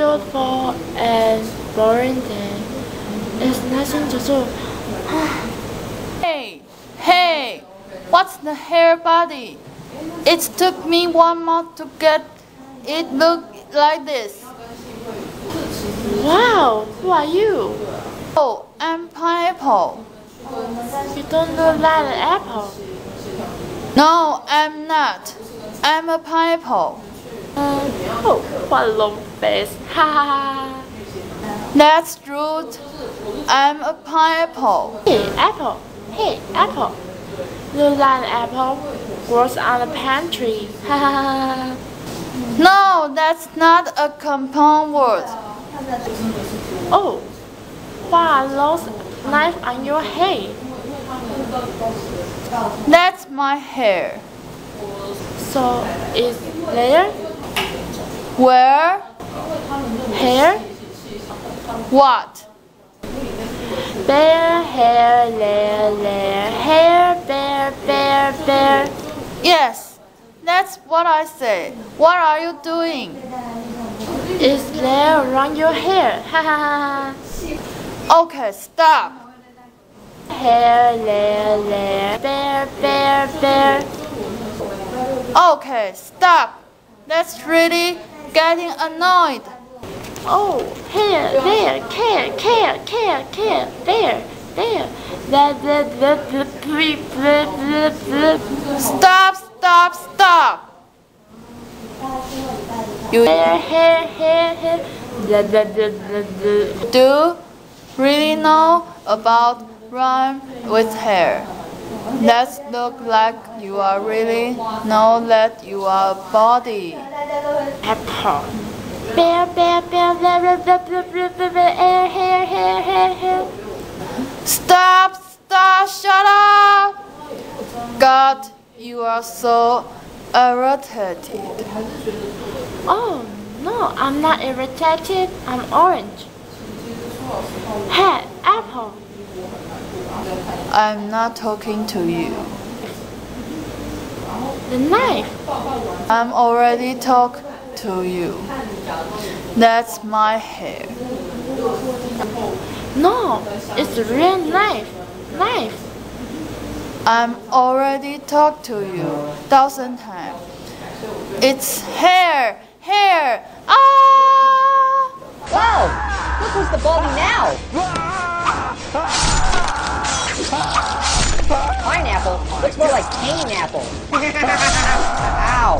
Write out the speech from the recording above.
beautiful and boring day. It's nothing to do. Hey, what's the hair body? It took me 1 month to get it look like this. Wow, who are you? Oh, I'm Pineapple. You don't look like an apple. No, I'm not. I'm a pineapple. Oh, what a long face. Ha ha ha. That's rude. I'm a pineapple. Hey, apple. Hey, apple. Look like an apple. Grows on the pantry. Ha ha ha. No, that's not a compound word. Oh, what a long knife on your head. That's my hair. So, it's there? Where? Hair? What? Bear, hair, there, hair, bear. Yes, that's what I said. What are you doing? It's there around your hair. Ha ha ha. Okay, stop. Hair, there, bear. Okay, stop. That's really getting annoyed. Oh, hair, there, care, there. Stop. You Hair. do really know about rhyme with hair. Let's look like you are really know that you are a body. Apple. Bear, hair. Stop, shut up! God, you are so irritated. Oh, no, I'm not irritated. I'm orange. Hey, apple. I'm not talking to you. The knife. I'm already talk to you. That's my hair. No, it's a real knife. I'm already talked to you 1,000 times. It's hair. Ah! Whoa! Look who's the baldy now! Pineapple looks more like cane apple. Ow!